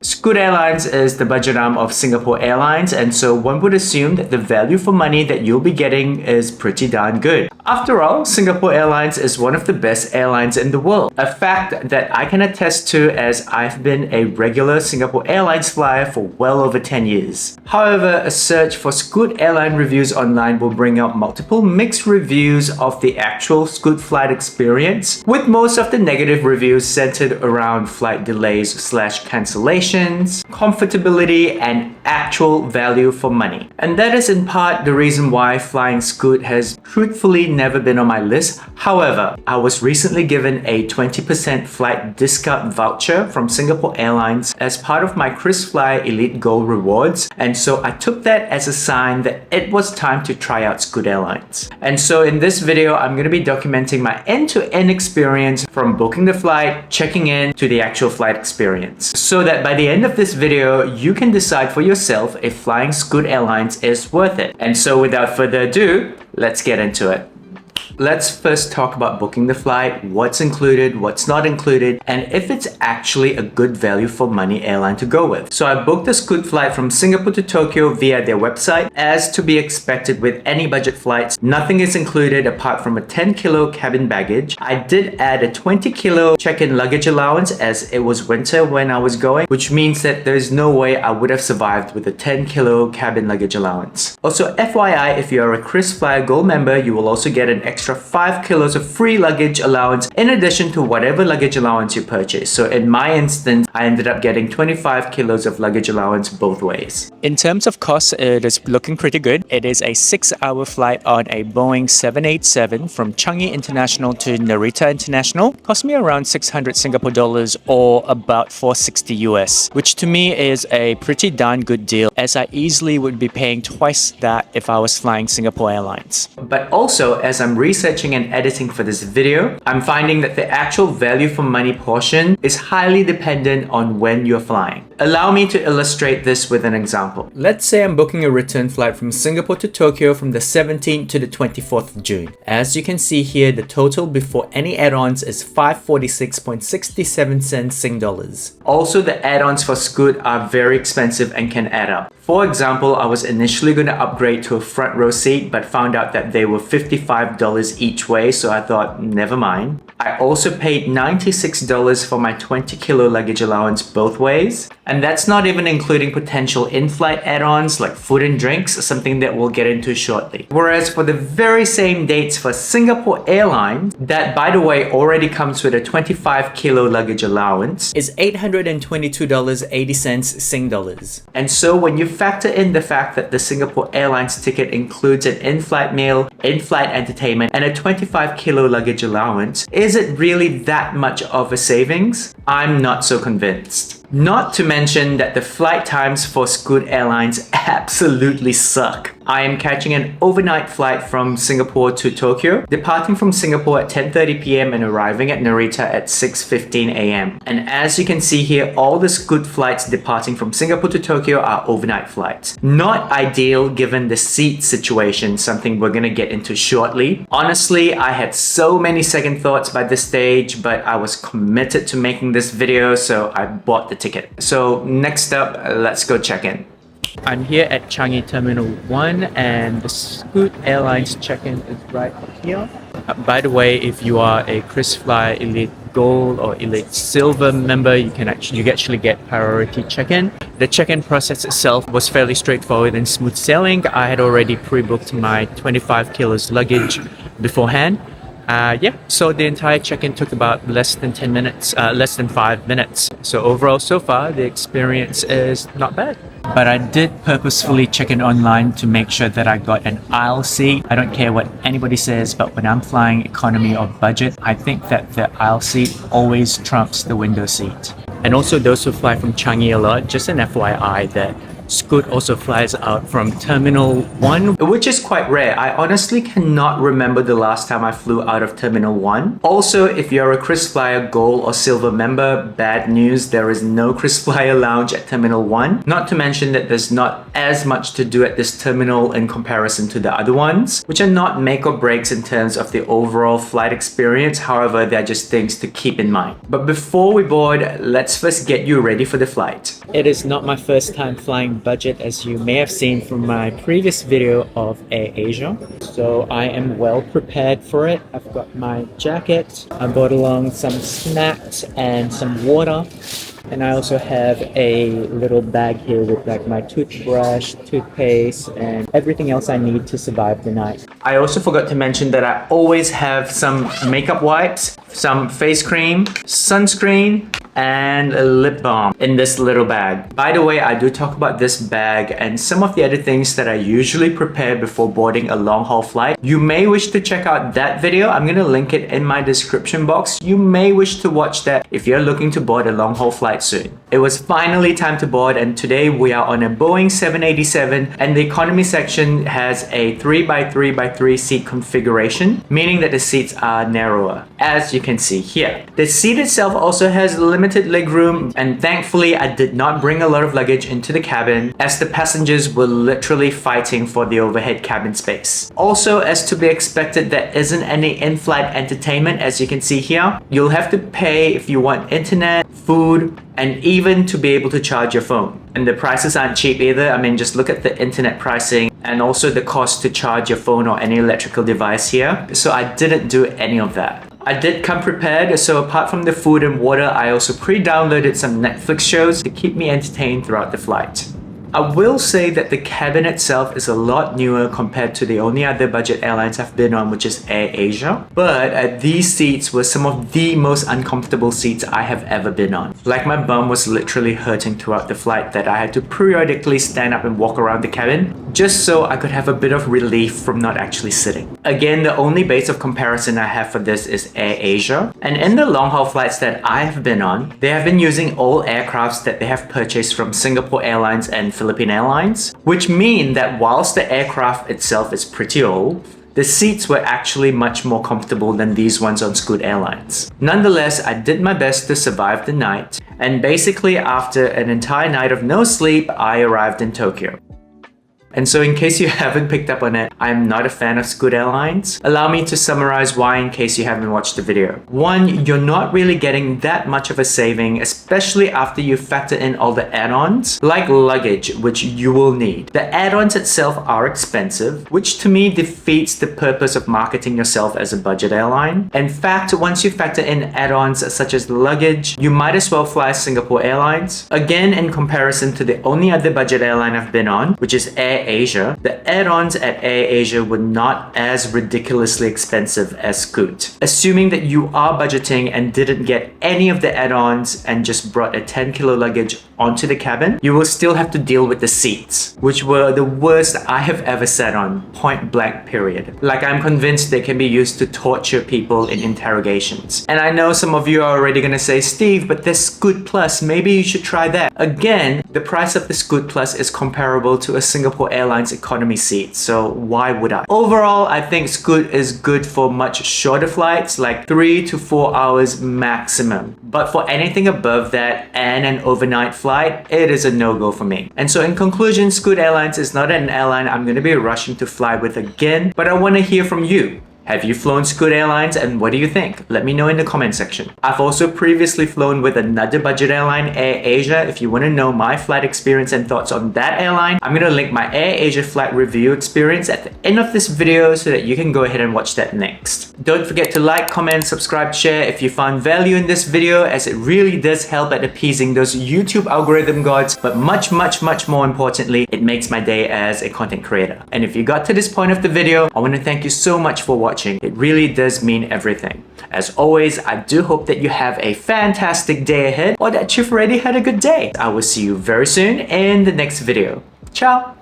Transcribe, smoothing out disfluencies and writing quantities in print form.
Scoot Airlines is the budget arm of Singapore Airlines, and so one would assume that the value for money that you'll be getting is pretty darn good. After all, Singapore Airlines is one of the best airlines in the world, a fact that I can attest to as I've been a regular Singapore Airlines flyer for well over 10 years. However, a search for Scoot airline reviews online will bring out multiple mixed reviews of the actual Scoot flight experience, with most of the negative reviews centered around flight delays/cancellations, comfortability, and actual value for money. And that is in part the reason why flying Scoot has truthfully never been on my list. However, I was recently given a 20% flight discount voucher from Singapore Airlines as part of my KrisFly Elite Gold rewards, and so I took that as a sign that it was time to try out Scoot Airlines. And so in this video, I'm going to be documenting my end-to-end experience from booking the flight, checking in, to the actual flight experience, so that by the end of this video, you can decide for yourself if flying Scoot Airlines is worth it. And so without further ado, let's get into it. Let's first talk about booking the flight, what's included, what's not included, and if it's actually a good value for money airline to go with. So I booked the Scoot flight from Singapore to Tokyo via their website. As to be expected with any budget flights, nothing is included apart from a 10-kilo cabin baggage. I did add a 20-kilo check-in luggage allowance as it was winter when I was going, which means that there's no way I would have survived with a 10-kilo cabin luggage allowance. Also, FYI, if you're a KrisFly Gold member, you will also get an extra 5 kilos of free luggage allowance in addition to whatever luggage allowance you purchase. So in my instance, I ended up getting 25 kilos of luggage allowance both ways. In terms of costs, it is looking pretty good. It is a 6-hour flight on a Boeing 787 from Changi International to Narita International. Cost me around 600 Singapore dollars or about 460 US, which to me is a pretty darn good deal, as I easily would be paying twice that if I was flying Singapore Airlines. But also, as I'm researching and editing for this video, I'm finding that the actual value for money portion is highly dependent on when you're flying. Allow me to illustrate this with an example. Let's say I'm booking a return flight from Singapore to Tokyo from the 17th to the 24th of June. As you can see here, the total before any add-ons is 546.67 cents Sing dollars. Also, the add-ons for Scoot are very expensive and can add up. For example, I was initially going to upgrade to a front row seat but found out that they were $55 each way, so I thought, never mind. I also paid $96 for my 20-kilo luggage allowance both ways, and that's not even including potential in-flight add-ons like food and drinks, something that we'll get into shortly. Whereas for the very same dates for Singapore Airlines, that by the way already comes with a 25-kilo luggage allowance, is $822.80 Sing dollars. And so when you factor in the fact that the Singapore Airlines ticket includes an in-flight meal, in-flight entertainment, and a 25-kilo luggage allowance, is it really that much of a savings? I'm not so convinced. Not to mention that the flight times for Scoot Airlines absolutely suck. I am catching an overnight flight from Singapore to Tokyo, departing from Singapore at 10:30 p.m. and arriving at Narita at 6:15 a.m. And as you can see here, all the Scoot flights departing from Singapore to Tokyo are overnight flights. Not ideal given the seat situation, something we're gonna get into shortly. Honestly, I had so many second thoughts by this stage, but I was committed to making this video, so I bought the ticket. So next up, let's go check in. I'm here at Changi Terminal 1 and the Scoot Airlines check-in is right here. By the way, if you are a KrisFly Elite Gold or Elite Silver member, you actually get priority check-in. The check-in process itself was fairly straightforward and smooth sailing. I had already pre-booked my 25 kilos luggage beforehand. So the entire check-in took about less than 5 minutes. So overall, so far, the experience is not bad. But I did purposefully check in online to make sure that I got an aisle seat. I don't care what anybody says, but when I'm flying economy or budget, I think that the aisle seat always trumps the window seat. And also those who fly from Changi a lot, just an FYI that Scoot also flies out from Terminal 1, which is quite rare. I honestly cannot remember the last time I flew out of Terminal 1. Also, if you're a KrisFlyer Gold or Silver member, bad news, there is no KrisFlyer Lounge at Terminal 1. Not to mention that there's not as much to do at this terminal in comparison to the other ones, which are not make or breaks in terms of the overall flight experience. However, they're just things to keep in mind. But before we board, let's first get you ready for the flight. It is not my first time flying budget, as you may have seen from my previous video of AirAsia. So I am well prepared for it. I've got my jacket, I brought along some snacks and some water. And I also have a little bag here with like my toothbrush, toothpaste, and everything else I need to survive the night. I also forgot to mention that I always have some makeup wipes, some face cream, sunscreen, and a lip balm in this little bag. By the way, I do talk about this bag and some of the other things that I usually prepare before boarding a long haul flight. You may wish to check out that video. I'm gonna link it in my description box. You may wish to watch that if you're looking to board a long haul flight soon. It was finally time to board, and today we are on a Boeing 787, and the economy section has a 3x3x3 seat configuration, meaning that the seats are narrower, as you can see here. The seat itself also has limited legroom, and thankfully I did not bring a lot of luggage into the cabin, as the passengers were literally fighting for the overhead cabin space. Also, as to be expected, there isn't any in-flight entertainment, as you can see here. You'll have to pay if you want internet, food, and even to be able to charge your phone. And the prices aren't cheap either. I mean, just look at the internet pricing and also the cost to charge your phone or any electrical device here. So I didn't do any of that. I did come prepared, so apart from the food and water, I also pre-downloaded some Netflix shows to keep me entertained throughout the flight. I will say that the cabin itself is a lot newer compared to the only other budget airlines I've been on, which is AirAsia. But these seats were some of the most uncomfortable seats I have ever been on. Like, my bum was literally hurting throughout the flight that I had to periodically stand up and walk around the cabin just so I could have a bit of relief from not actually sitting. Again, the only base of comparison I have for this is AirAsia. And in the long haul flights that I have been on, they have been using all aircrafts that they have purchased from Singapore Airlines and Philippine Airlines, which mean that whilst the aircraft itself is pretty old, the seats were actually much more comfortable than these ones on Scoot Airlines. Nonetheless, I did my best to survive the night, and basically after an entire night of no sleep, I arrived in Tokyo. And so in case you haven't picked up on it, I'm not a fan of Scoot Airlines. Allow me to summarize why in case you haven't watched the video. One, you're not really getting that much of a saving, especially after you factor in all the add-ons, like luggage, which you will need. The add-ons itself are expensive, which to me defeats the purpose of marketing yourself as a budget airline. In fact, once you factor in add-ons such as luggage, you might as well fly Singapore Airlines. Again, in comparison to the only other budget airline I've been on, which is AirAsia, the add-ons at AirAsia were not as ridiculously expensive as Scoot. Assuming that you are budgeting and didn't get any of the add-ons and just brought a 10 kilo luggage onto the cabin, you will still have to deal with the seats, which were the worst I have ever sat on, point blank period. Like, I'm convinced they can be used to torture people in interrogations. And I know some of you are already gonna say, Steve, but there's Scoot Plus, maybe you should try that. Again, the price of the Scoot Plus is comparable to a Singapore Airlines economy seat, so why would I? Overall, I think Scoot is good for much shorter flights, like 3 to 4 hours maximum. But for anything above that and an overnight flight, it is a no-go for me. And so in conclusion, Scoot Airlines is not an airline I'm going to be rushing to fly with again, but I want to hear from you. Have you flown Scoot Airlines, and what do you think? Let me know in the comment section. I've also previously flown with another budget airline, AirAsia. If you want to know my flight experience and thoughts on that airline, I'm going to link my AirAsia flight review experience at the end of this video so that you can go ahead and watch that next. Don't forget to like, comment, subscribe, share if you found value in this video, as it really does help at appeasing those YouTube algorithm gods, but much more importantly, it makes my day as a content creator. And if you got to this point of the video, I want to thank you so much for watching. It really does mean everything. As always, I do hope that you have a fantastic day ahead, or that you've already had a good day. I will see you very soon in the next video. Ciao!